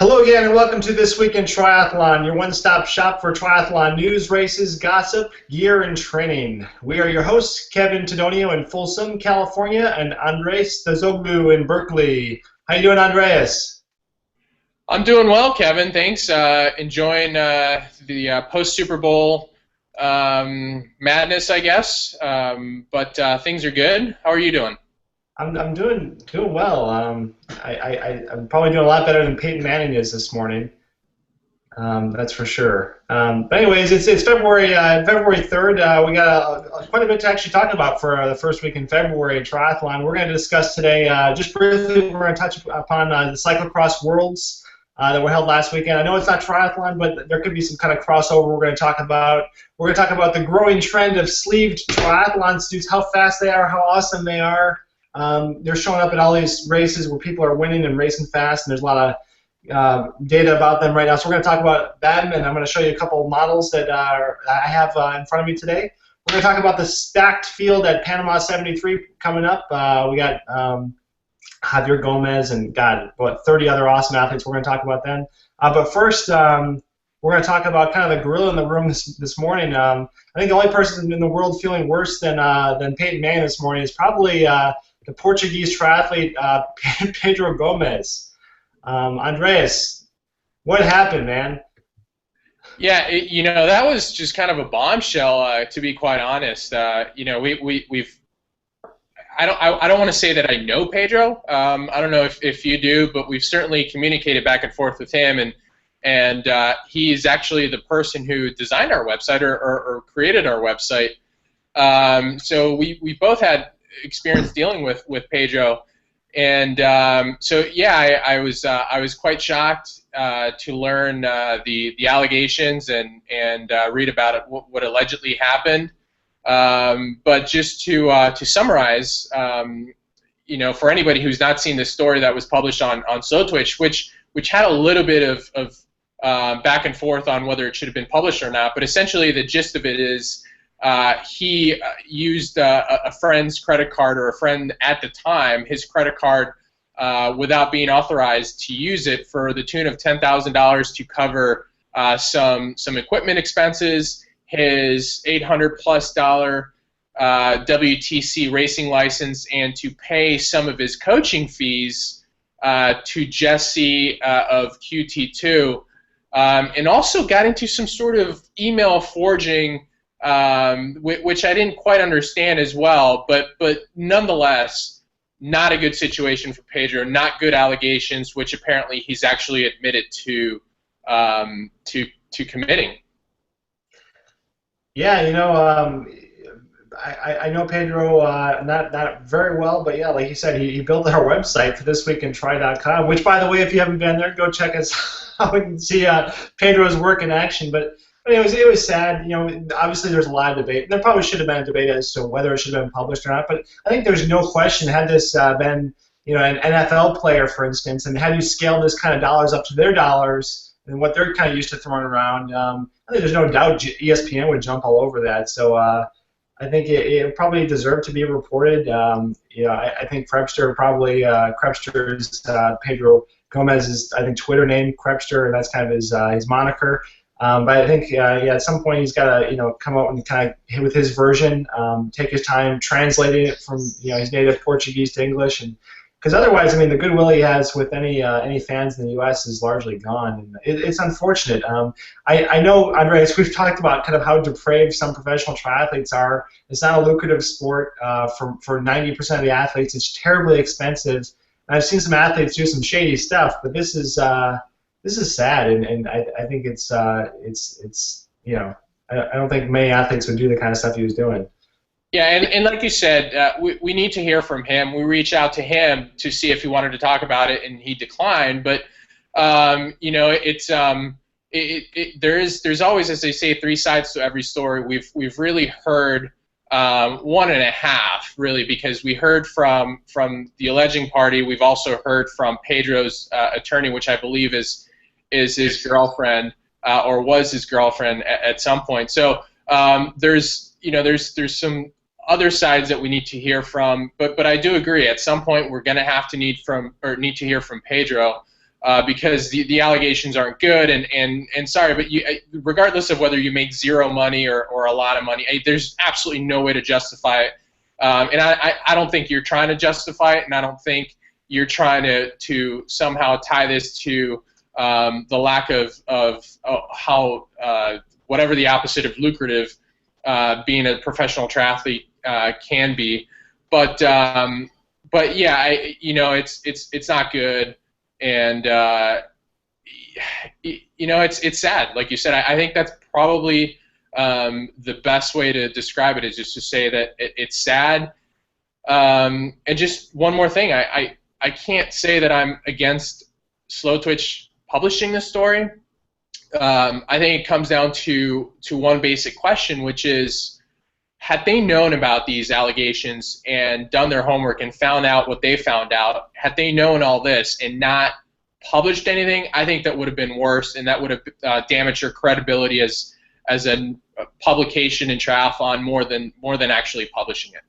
Hello again, and welcome to This Week in Triathlon, your one-stop shop for triathlon news, races, gossip, gear, and training. We are your hosts, Kevin Tedonio in Folsom, California, and Andres Stazoglu in Berkeley. How you doing, Andreas? I'm doing well, Kevin. Thanks. Enjoying the post-Super Bowl madness, I guess. But things are good. How are you doing? I'm doing well. I'm probably doing a lot better than Peyton Manning is this morning. That's for sure. But anyways, it's February 3rd. We got quite a bit to actually talk about for the first week in February in triathlon. We're going to discuss today, just briefly, we're going to touch upon the cyclocross worlds that were held last weekend. I know it's not triathlon, but there could be some kind of crossover we're going to talk about. We're going to talk about the growing trend of sleeved triathlon suits, how fast they are, how awesome they are. They're showing up at all these races where people are winning and racing fast, and there's a lot of data about them right now. So we're going to talk about them, and I'm going to show you a couple of models that I have in front of me today. We're going to talk about the stacked field at Panama 73 coming up. We got Pedro Gomes and, God, what, 30 other awesome athletes. We're going to talk about them. But first, we're going to talk about kind of the gorilla in the room this morning. I think the only person in the world feeling worse than Peyton Manning this morning is probably the Portuguese triathlete Pedro Gomes. Andreas, what happened, man? Yeah, that was just kind of a bombshell, to be quite honest. We've I don't want to say that I know Pedro. I don't know if you do, but we've certainly communicated back and forth with him, and he's actually the person who designed our website or created our website. So we both had experience dealing with Pedro, and so yeah, I was quite shocked to learn the allegations and read about it, what allegedly happened. But just to summarize, for anybody who's not seen the story that was published on TWIT, which had a little bit of back and forth on whether it should have been published or not, but essentially the gist of it is he used a friend's credit card, or a friend at the time, his credit card, without being authorized to use it, for the tune of $10,000 to cover some equipment expenses, his $800+ WTC racing license, and to pay some of his coaching fees to Jesse of QT2, and also got into some sort of email forging, which I didn't quite understand as well, but nonetheless, not a good situation for Pedro, not good allegations, which apparently he's actually admitted to committing. Yeah, I know Pedro not very well, but yeah, like you said, he built our website for thisweekintri.com, which, by the way, if you haven't been there, go check us out. We can see Pedro's work in action. But it was sad. Obviously there's a lot of debate. There probably should have been a debate as to whether it should have been published or not. But I think there's no question, had this been an NFL player, for instance, and had you scaled this kind of dollars up to their dollars and what they're kind of used to throwing around, I think there's no doubt ESPN would jump all over that. So I think it probably deserved to be reported. I think Krebster probably Krebster's Pedro Gomez's, I think, Twitter name, Krebster, and that's kind of his moniker. But I think at some point he's got to come out and kind of hit with his version, take his time translating it from his native Portuguese to English, and because otherwise, the goodwill he has with any fans in the U.S. is largely gone. And it's unfortunate. I know, Andreas, we've talked about kind of how depraved some professional triathletes are. It's not a lucrative sport for 90% of the athletes. It's terribly expensive. And I've seen some athletes do some shady stuff, but this is sad, and I think it's I don't think many athletes would do the kind of stuff he was doing. Yeah, and like you said, we need to hear from him. We reached out to him to see if he wanted to talk about it, and he declined. But there's always, as they say, three sides to every story. We've really heard one and a half, really, because we heard from the alleging party. We've also heard from Pedro's attorney, which I believe is his girlfriend, or was his girlfriend at some point. So there's some other sides that we need to hear from, but I do agree, at some point we're going to have to need to hear from Pedro. because the allegations aren't good. And sorry, but regardless of whether you make zero money or a lot of money, there's absolutely no way to justify it. And I don't think you're trying to justify it, and I don't think you're trying to somehow tie this to the lack of how whatever the opposite of lucrative being a professional triathlete can be. But yeah, it's not good, and it's sad. Like you said, I think that's probably the best way to describe it is just to say that it's sad. And just one more thing, I can't say that I'm against Slow Twitch publishing this story. I think it comes down to one basic question, which is, had they known about these allegations and done their homework and found out what they found out, had they known all this and not published anything, I think that would have been worse, and that would have damaged your credibility as a publication in triathlon more than actually publishing it.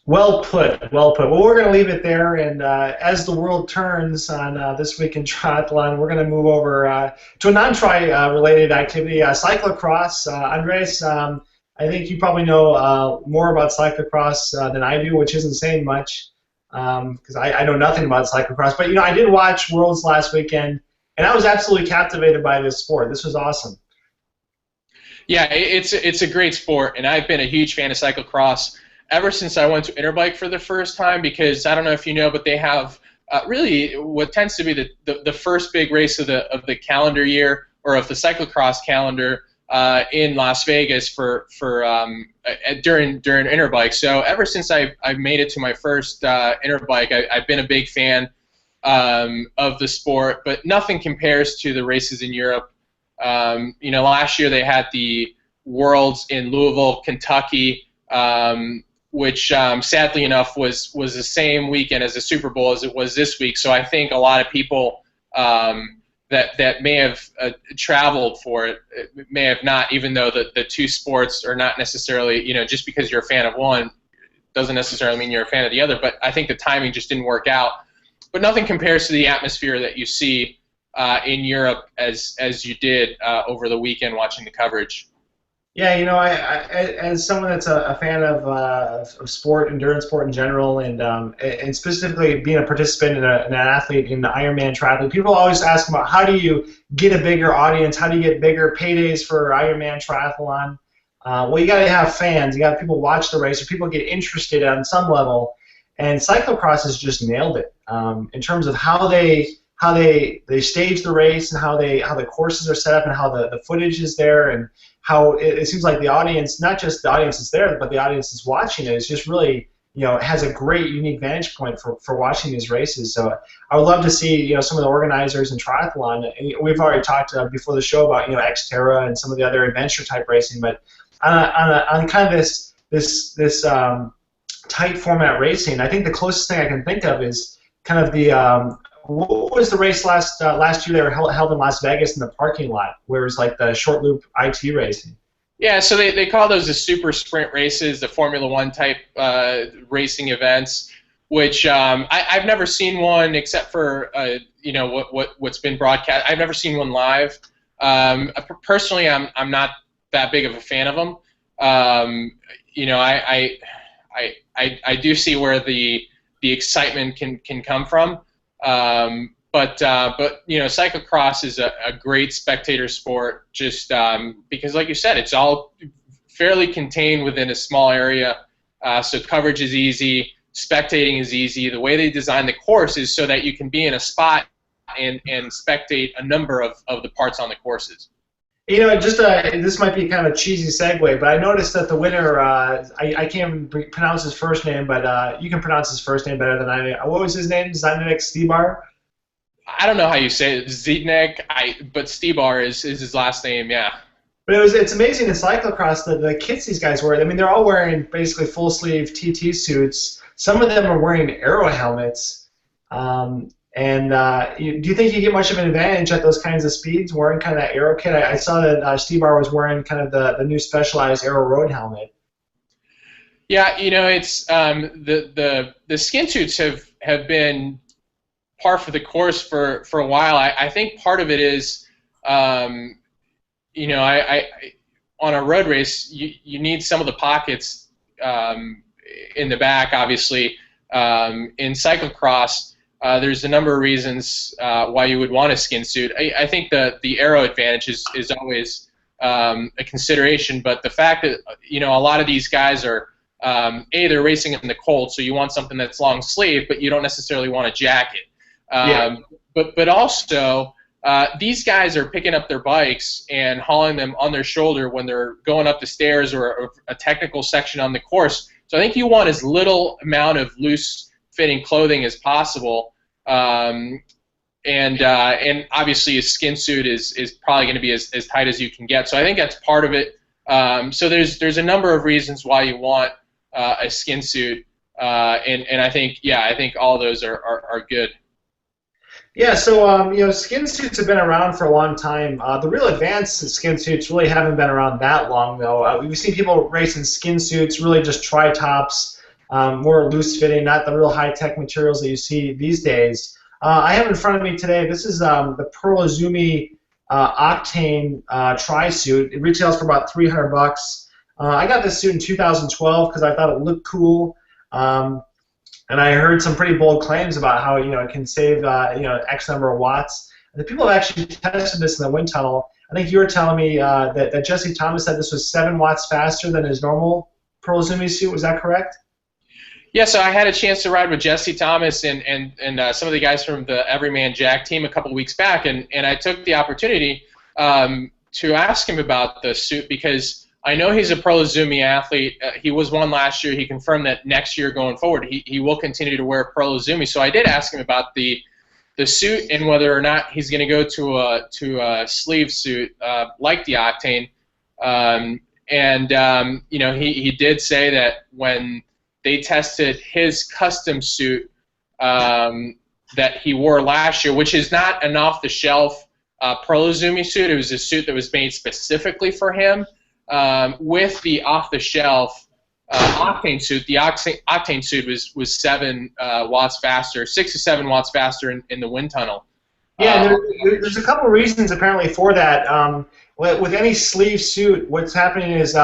Well put, well put. Well, we're going to leave it there, and as the world turns on This Week in Triathlon, we're going to move over to a non-tri-related activity, cyclocross. Andres, I think you probably know more about cyclocross than I do, which isn't saying much, because I know nothing about cyclocross. But, I did watch Worlds last weekend, and I was absolutely captivated by this sport. This was awesome. Yeah, it's a great sport, and I've been a huge fan of cyclocross ever since I went to Interbike for the first time, because I don't know if you know, but they have really what tends to be the first big race of the calendar year, or of the cyclocross calendar, in Las Vegas during Interbike. So ever since I've made it to my first Interbike, I've been a big fan of the sport, but nothing compares to the races in Europe. Last year they had the Worlds in Louisville, Kentucky, which sadly enough was the same weekend as the Super Bowl as it was this week. So I think a lot of people that may have traveled for it may have not, even though the two sports are not necessarily, just because you're a fan of one doesn't necessarily mean you're a fan of the other. But I think the timing just didn't work out. But nothing compares to the atmosphere that you see in Europe as you did over the weekend watching the coverage. Yeah, I as someone that's a fan of sport, endurance sport in general, and specifically being a participant and an athlete in the Ironman triathlon, people always ask about how do you get a bigger audience, how do you get bigger paydays for Ironman triathlon? Well, you got to have fans, you got people watch the race, or people get interested on some level, and cyclocross has just nailed it in terms of how they stage the race, and how the courses are set up, and how the footage is there, and how it seems like the audience, not just the audience is there, but the audience is watching it. It's just really, has a great unique vantage point for watching these races. So I would love to see, some of the organizers in triathlon. We've already talked before the show about, Xterra and some of the other adventure type racing, but on kind of this tight format racing, I think the closest thing I can think of is kind of the what was the race last year? They were held in Las Vegas in the parking lot, where it was like the short loop IT racing. Yeah, so they call those the super sprint races, the Formula One type racing events, which I've never seen one except for what's been broadcast. I've never seen one live. Personally, I'm not that big of a fan of them. I do see where the excitement can come from. But cyclocross is a great spectator sport, just because, like you said, it's all fairly contained within a small area, so coverage is easy, spectating is easy. The way they design the course is so that you can be in a spot and spectate a number of the parts on the courses. This might be kind of a cheesy segue, but I noticed that the winner, I can't pronounce his first name, but you can pronounce his first name better than I do. What was his name? Zdeněk Stybar? I don't know how you say it, Zdeněk, but Stybar is his last name, yeah. But it's amazing in cyclocross the kits these guys wear. I mean, they're all wearing basically full sleeve TT suits. Some of them are wearing aero helmets. Do you think you get much of an advantage at those kinds of speeds wearing kind of that aero kit? I saw that Stybar was wearing kind of the new specialized aero road helmet. Yeah, it's the skin suits have been par for the course for a while. I think part of it is, you know, on a road race, you need some of the pockets in the back, obviously. In cyclocross, there's a number of reasons why you would want a skin suit. I think the aero advantage is always a consideration, but the fact that, you know, a lot of these guys are, they're racing in the cold, so you want something that's long sleeve, but you don't necessarily want a jacket. But also, these guys are picking up their bikes and hauling them on their shoulder when they're going up the stairs or a technical section on the course. So I think you want as little amount of loose-fitting clothing as possible, and obviously a skin suit is probably going to be as tight as you can get. So I think that's part of it. So there's a number of reasons why you want a skin suit, and I think all of those are good. Yeah, so you know, skin suits have been around for a long time. The real advanced skin suits really haven't been around that long, though. We've seen people race in skin suits, really just tri-tops, more loose-fitting, not the real high-tech materials that you see these days. I have in front of me today, this is the Pearl Izumi Octane tri-suit. It retails for about $300. I got this suit in 2012 because I thought it looked cool. And I heard some pretty bold claims about how, you know, it can save you know, X number of watts. And the people have actually tested this in the wind tunnel. I think you were telling me that Jesse Thomas said this was 7 watts faster than his normal Pearl Izumi suit. Was that correct? Yeah, so I had a chance to ride with Jesse Thomas and some of the guys from the Everyman Jack team a couple of weeks back, and I took the opportunity to ask him about the suit because I know he's a Pearl Izumi athlete. He was one last year. He confirmed that next year going forward he will continue to wear Pearl Izumi. So I did ask him about the suit and whether or not he's going to go to a sleeve suit like the Octane. You know, he did say that when they tested his custom suit that he wore last year, which is not an off-the-shelf Pearl Izumi suit. It was a suit that was made specifically for him. With the off-the-shelf Octane suit, the Octane suit was 7 watts faster, 6 to 7 watts faster in the wind tunnel. Yeah, there's a couple of reasons apparently for that. With any sleeve suit, what's happening is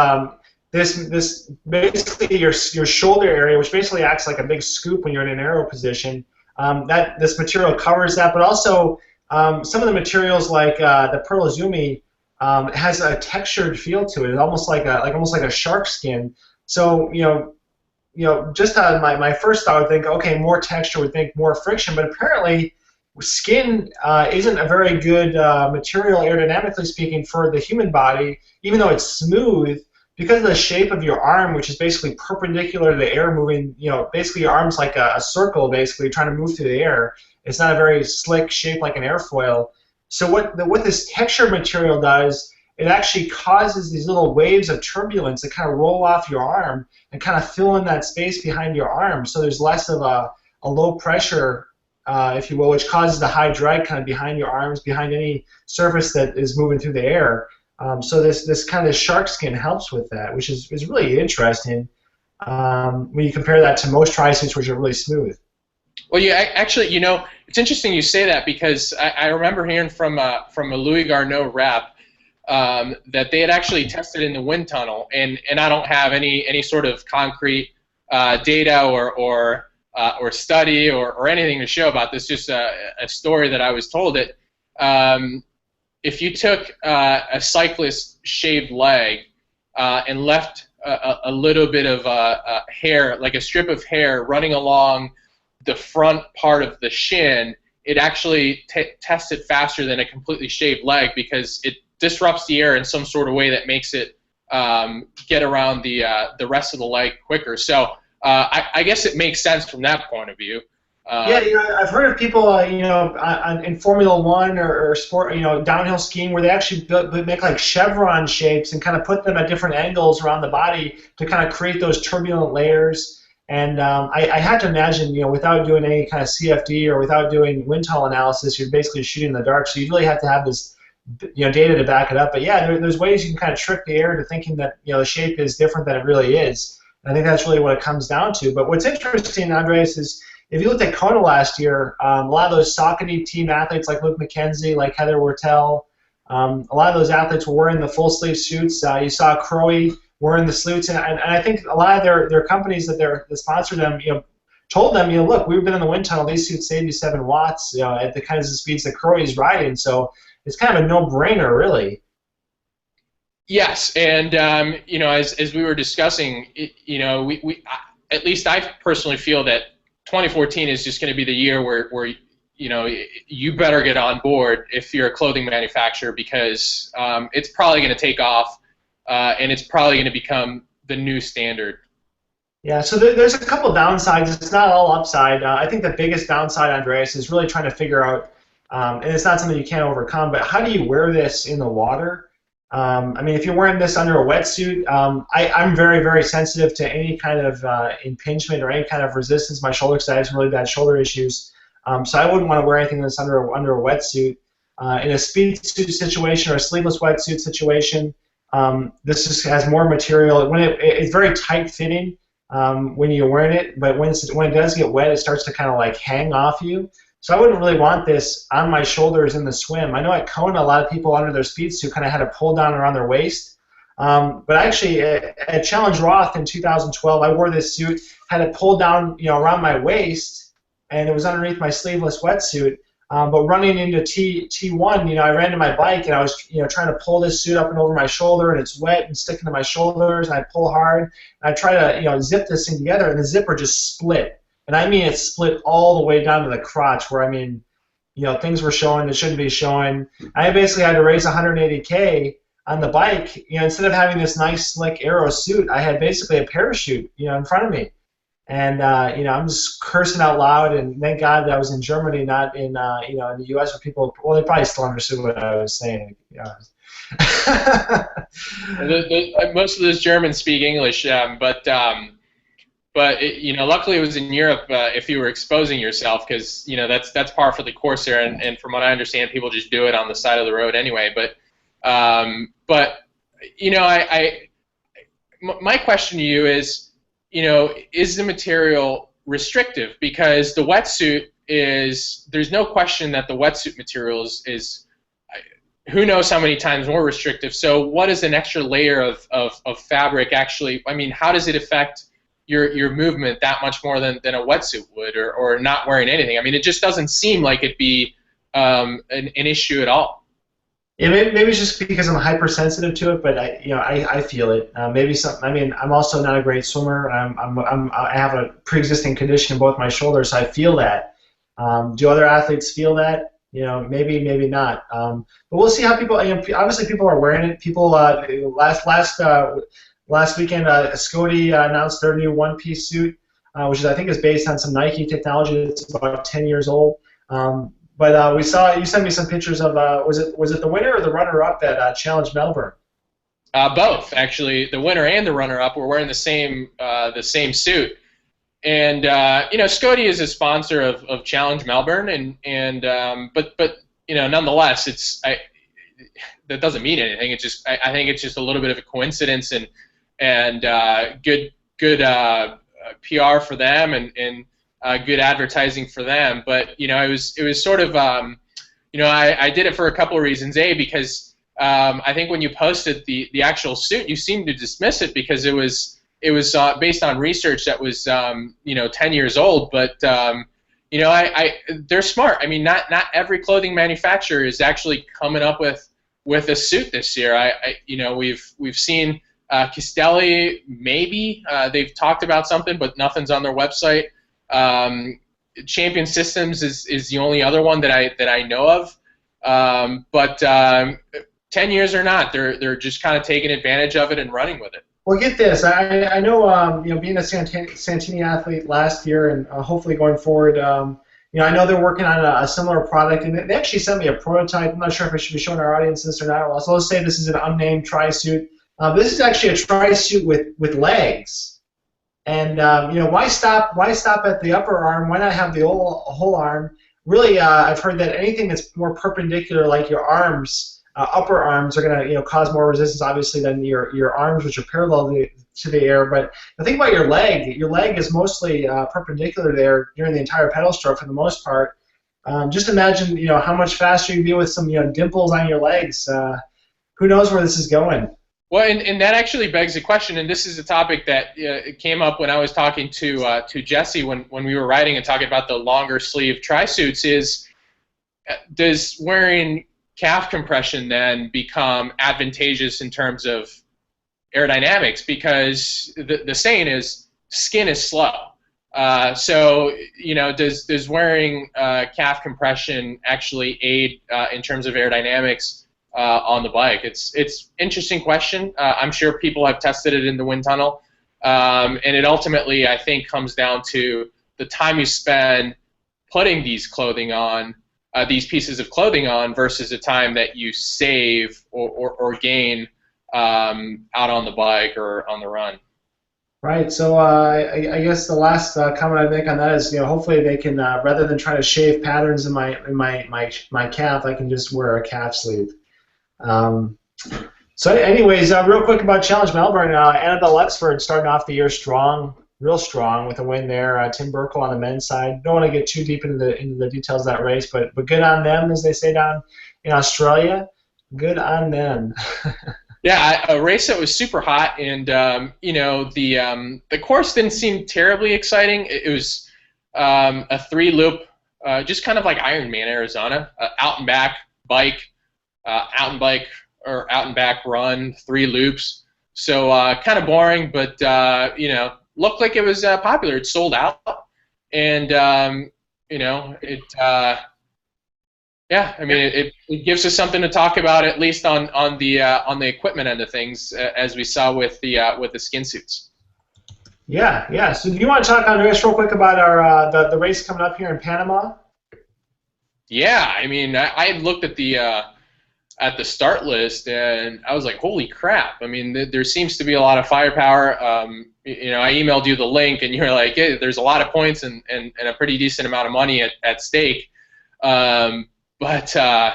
this basically your shoulder area, which basically acts like a big scoop when you're in an aero position. That this material covers that, but also some of the materials like the Pearl Izumi. Has a textured feel to it, almost like a shark skin. So you know, just my first thought would think, okay, more texture would think more friction, but apparently skin isn't a very good material aerodynamically speaking for the human body, even though it's smooth because of the shape of your arm, which is basically perpendicular to the air moving. You know, basically your arm's like a circle, basically trying to move through the air. It's not a very slick shape like an airfoil. So what this texture material does, it actually causes these little waves of turbulence that kind of roll off your arm and kind of fill in that space behind your arm. So there's less of a low pressure, if you will, which causes the high drag kind of behind your arms, behind any surface that is moving through the air. So this kind of shark skin helps with that, which is really interesting when you compare that to most tri-suits, which are really smooth. Well, actually, you know, it's interesting you say that because I remember hearing from a Louis Garneau rep that they had actually tested in the wind tunnel, and I don't have any sort of concrete data or study or anything to show about this. Just a story that I was told that if you took a cyclist's shaved leg and left a little bit of hair, like a strip of hair, running along the front part of the shin, it actually tested faster than a completely shaved leg because it disrupts the air in some sort of way that makes it get around the rest of the leg quicker. So I guess it makes sense from that point of view. Yeah, you know, I've heard of people, you know, in Formula One or sport, you know, downhill skiing, where they actually make like chevron shapes and kind of put them at different angles around the body to kind of create those turbulent layers. And I had to imagine, you know, without doing any kind of CFD or without doing wind tunnel analysis, you're basically shooting in the dark. So you really have to have this, you know, data to back it up. But yeah, there's ways you can kind of trick the air into thinking that, you know, the shape is different than it really is. And I think that's really what it comes down to. But what's interesting, Andres, is if you looked at Kona last year, a lot of those Saucony team athletes like Luke McKenzie, like Heather Wertel, a lot of those athletes were wearing the full sleeve suits. You saw Crowe wearing the suits, and I think a lot of their companies that sponsor them, told them, look, we've been in the wind tunnel. These suits save you 7 watts, at the kinds of speeds that Crowe is riding. So it's kind of a no-brainer, really. Yes, and as we were discussing, we at least I personally feel that 2014 is just going to be the year where you better get on board if you're a clothing manufacturer, because it's probably going to take off, and it's probably going to become the new standard. Yeah, so there's a couple downsides. It's not all upside. I think the biggest downside, Andreas, is really trying to figure out, and it's not something you can't overcome, but how do you wear this in the water? I mean, if you're wearing this under a wetsuit, I'm very, very sensitive to any kind of impingement or any kind of resistance in my shoulder, because I have some really bad shoulder issues. So I wouldn't want to wear anything that's under a wetsuit. In a speed suit situation or a sleeveless wetsuit situation, this just has more material. It's very tight fitting when you're wearing it, but when it does get wet, it starts to kind of like hang off you. So I wouldn't really want this on my shoulders in the swim. I know at Kona, a lot of people under their speed suit kind of had a pull down around their waist. But actually, at Challenge Roth in 2012, I wore this suit, had it pulled down, around my waist, and it was underneath my sleeveless wetsuit. But running into T1, I ran to my bike, and I was, trying to pull this suit up and over my shoulder, and it's wet and sticking to my shoulders, and I pull hard, and I try to, zip this thing together, and the zipper just split. And I mean, it split all the way down to the crotch, where, things were showing that shouldn't be showing. I basically had to raise 180K on the bike. Instead of having this nice, slick aero suit, I had basically a parachute, in front of me. And, I'm just cursing out loud, and thank God that I was in Germany, not in, in the U.S. where people, well, they probably still understood what I was saying. Most of those Germans speak English, but luckily it was in Europe. If you were exposing yourself, because that's par for the course there, and from what I understand, people just do it on the side of the road anyway. But my question to you is, is the material restrictive? Because the wetsuit there's no question that the wetsuit material is who knows how many times more restrictive. So what is an extra layer of fabric actually? I mean, how does it affect your movement that much more than a wetsuit would, or not wearing anything? I mean, it just doesn't seem like it'd be an issue at all. Yeah, maybe it's just because I'm hypersensitive to it, but I feel it. Maybe something. I mean, I'm also not a great swimmer. I have a pre-existing condition in both my shoulders, so I feel that. Do other athletes feel that? Maybe not. But we'll see how people. Obviously, people are wearing it. People last weekend, Scotty announced their new one-piece suit, which I think is based on some Nike technology that's about 10 years old. But we saw, you sent me some pictures of, was it the winner or the runner-up at Challenge Melbourne? Both, actually. The winner and the runner-up were wearing the same suit. And Scotty is a sponsor of Challenge Melbourne, but nonetheless, that doesn't mean anything. It's just I think it's just a little bit of a coincidence, and good PR for them, and good advertising for them. But it was sort of I did it for a couple of reasons. Because I think when you posted the actual suit, you seemed to dismiss it because it was based on research that was 10 years old. But they're smart. I mean, not every clothing manufacturer is actually coming up with a suit this year. We've seen Castelli, maybe they've talked about something, but nothing's on their website. Champion Systems is the only other one that I know of. But 10 years or not, they're just kind of taking advantage of it and running with it. Well, get this. I know being a Santini athlete last year, and hopefully going forward, I know they're working on a similar product, and they actually sent me a prototype. I'm not sure if I should be showing our audience this or not. So let's say this is an unnamed tri-suit. This is actually a tri-suit with legs. And why stop at the upper arm? Why not have the whole arm? Really, I've heard that anything that's more perpendicular, like your arms, upper arms are going to cause more resistance, obviously, than your arms, which are parallel to the air. But the thing about your leg is mostly perpendicular there during the entire pedal stroke for the most part. Just imagine how much faster you'd be with some dimples on your legs. Who knows where this is going? Well, and that actually begs the question, and this is a topic that came up when I was talking to Jesse when we were riding and talking about the longer sleeve tri-suits, is does wearing calf compression then become advantageous in terms of aerodynamics? Because the saying is skin is slow. So does wearing calf compression actually aid in terms of aerodynamics on the bike? It's interesting question. I'm sure people have tested it in the wind tunnel, and it ultimately, I think, comes down to the time you spend putting these clothing on, these pieces of clothing on, versus the time that you save or gain out on the bike or on the run. Right. So I guess the last comment I'd make on that is, hopefully they can, rather than try to shave patterns in my calf, I can just wear a calf sleeve. So anyways, real quick about Challenge Melbourne, Annabelle Luxford starting off the year strong, real strong with a win there. Tim Burkle on the men's side. Don't want to get too deep into the details of that race, but good on them, as they say down in Australia. Good on them. Yeah, a race that was super hot, and the course didn't seem terribly exciting. It was a 3-loop, just kind of like Ironman Arizona, out and back bike. Out and back run, 3 loops. So kind of boring, but looked like it was popular. It sold out, and it gives us something to talk about, at least on the equipment end of things, as we saw with the skin suits. Yeah. So do you want to talk, Andreas, real quick about our the race coming up here in Panama? Yeah, I mean, I had looked at the start list, and I was like, holy crap. I mean, there seems to be a lot of firepower. I emailed you the link, and you're like, hey, there's a lot of points and a pretty decent amount of money at stake. But the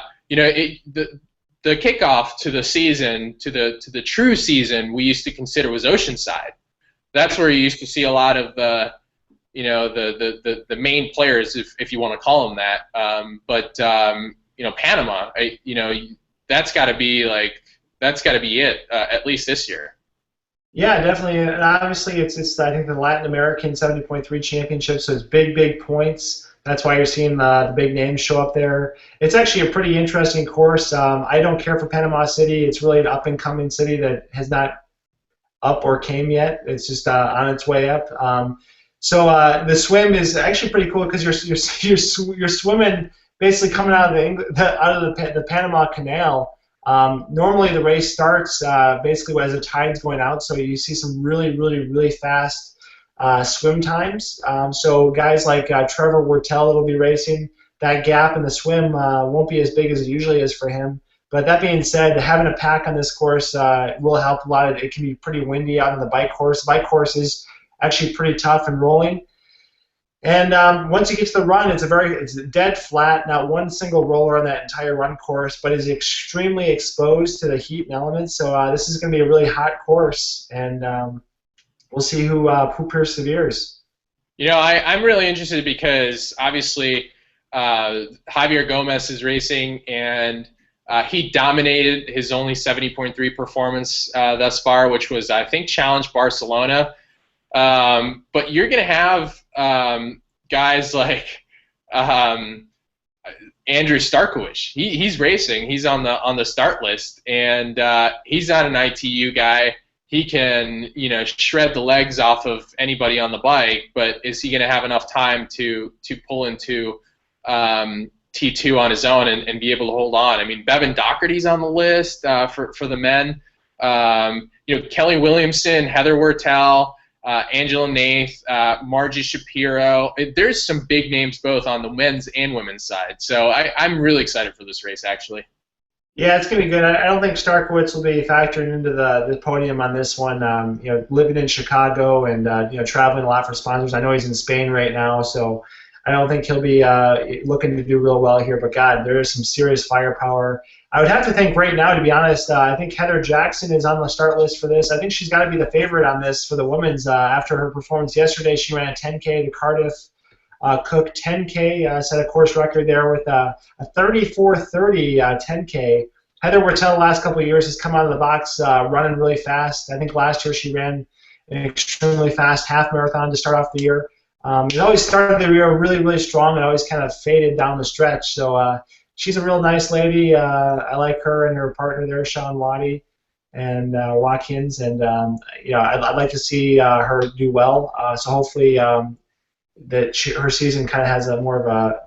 kickoff to the season, to the true season, we used to consider was Oceanside. That's where you used to see a lot of the main players, if you want to call them that. But Panama, that's got to be it, at least this year. Yeah, definitely, and obviously it's I think the Latin American 70.3 championship, so it's big points. That's why you're seeing the big names show up there. It's actually a pretty interesting course. I don't care for Panama City. It's really an up-and-coming city that has not up or came yet. It's just on its way up. So the swim is actually pretty cool because you're swimming basically coming out of the Panama Canal. Normally the race starts basically as the tide's going out, so you see some really fast swim times. So guys like Trevor Wertel will be racing. That gap in the swim won't be as big as it usually is for him. But that being said, having a pack on this course will help a lot. It can be pretty windy out on the bike course. The bike course is actually pretty tough and rolling. And once you get to the run, it's dead flat, not one single roller on that entire run course, but is extremely exposed to the heat and elements. So this is going to be a really hot course, and we'll see who perseveres. I'm really interested because obviously Javier Gomez is racing, and he dominated his only 70.3 performance thus far, which was, I think, Challenge Barcelona. But you're going to have guys like Andrew Starkowicz. He's racing. He's on the start list, and he's not an ITU guy. He can shred the legs off of anybody on the bike, but is he going to have enough time to pull into T2 on his own and be able to hold on? I mean, Bevan Doherty's on the list for the men. Kelly Williamson, Heather Wertel, Angela Nath, Margie Shapiro. There's some big names both on the men's and women's side. So I'm really excited for this race, actually. Yeah, it's going to be good. I don't think Starkowitz will be factoring into the podium on this one. Living in Chicago and traveling a lot for sponsors. I know he's in Spain right now, so I don't think he'll be looking to do real well here. But God, there is some serious firepower. I would have to think right now, to be honest. I think Heather Jackson is on the start list for this. I think she's got to be the favorite on this for the women's. After her performance yesterday, she ran a 10K to Cardiff. Cook 10K, set a course record there with a 34:30 10K. Heather Wertel the last couple of years has come out of the box running really fast. I think last year she ran an extremely fast half marathon to start off the year. It always started the year really, really strong and always kind of faded down the stretch. So she's a real nice lady. I like her and her partner there, Sean Waddy and Watkins. And I'd like to see her do well. So hopefully her season kind of has a more of a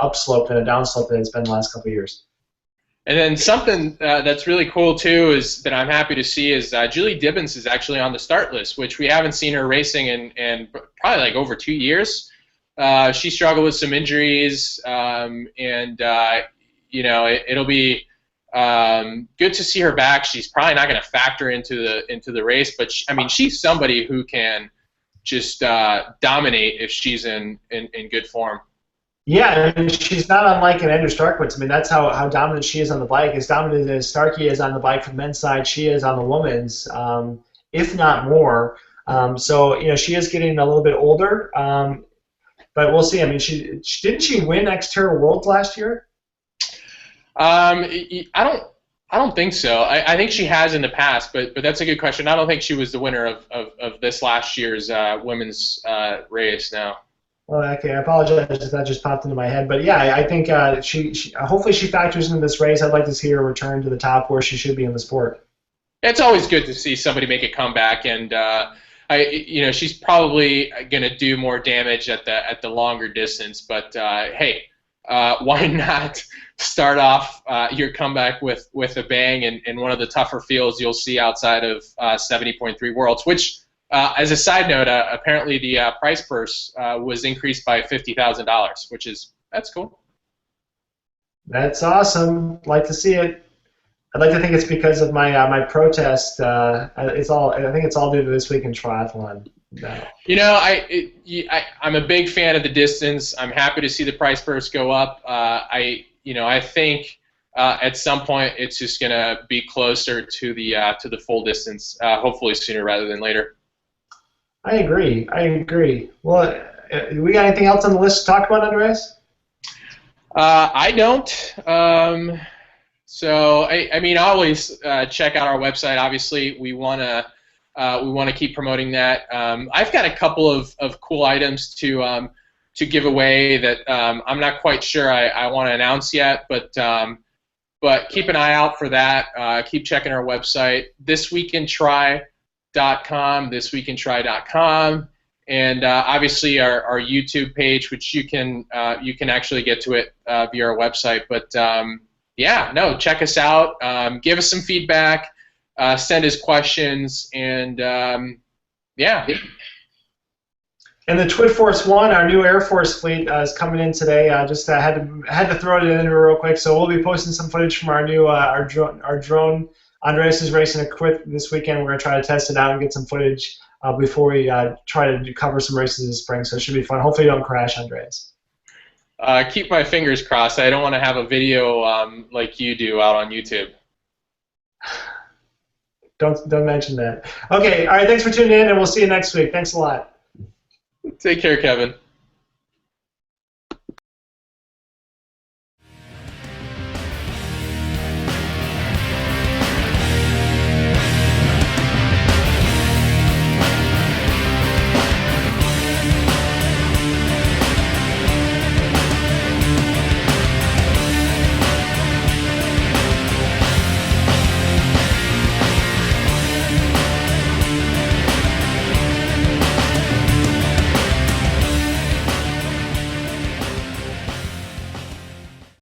upslope than a downslope that it's been the last couple of years. And then something that's really cool too is that I'm happy to see is Julie Dibbins is actually on the start list, which we haven't seen her racing in probably like over 2 years. She struggled with some injuries, and it'll be good to see her back. She's probably not going to factor into the race, but she's somebody who can just dominate if she's in good form. Yeah, and she's not unlike an Andrew Starkowitz. I mean, that's how dominant she is on the bike. As dominant as Starkey is on the bike for the men's side, she is on the women's, if not more. So she is getting a little bit older, but we'll see. I mean, didn't she win Xterra Worlds last year? I don't think so. I think she has in the past, but that's a good question. I don't think she was the winner of this last year's women's race now. Well, okay, I apologize if that just popped into my head. But yeah, I think she hopefully she factors into this race. I'd like to see her return to the top where she should be in the sport. It's always good to see somebody make a comeback, and she's probably going to do more damage at the longer distance. But hey, why not start off your comeback with a bang in one of the tougher fields you'll see outside of 70.3 Worlds, which. As a side note, apparently the prize purse was increased by $50,000, that's cool. That's awesome. Like to see it. I'd like to think it's because of my protest. I think it's all due to This Week in Triathlon. No. I'm a big fan of the distance. I'm happy to see the prize purse go up. I think at some point it's just going to be closer to the full distance. Hopefully sooner rather than later. I agree. Well, we got anything else on the list to talk about, Andreas? I don't. So I always check out our website. Obviously, we want to keep promoting that. I've got a couple of cool items to give away that I'm not quite sure I want to announce yet, but keep an eye out for that. Keep checking our website. thisweekintry.com, and obviously our YouTube page, which you can actually get to it via our website. But check us out. Give us some feedback. Send us questions, and yeah. And the TWIT Force 1, our new Air Force fleet, is coming in today. Just had to throw it in real quick. So we'll be posting some footage from our new our drone. Andreas is racing a Quit this weekend. We're going to try to test it out and get some footage before we try to cover some races this spring. So it should be fun. Hopefully you don't crash, Andreas. Keep my fingers crossed. I don't want to have a video like you do out on YouTube. Don't mention that. Okay, all right, thanks for tuning in, and we'll see you next week. Thanks a lot. Take care, Kevin.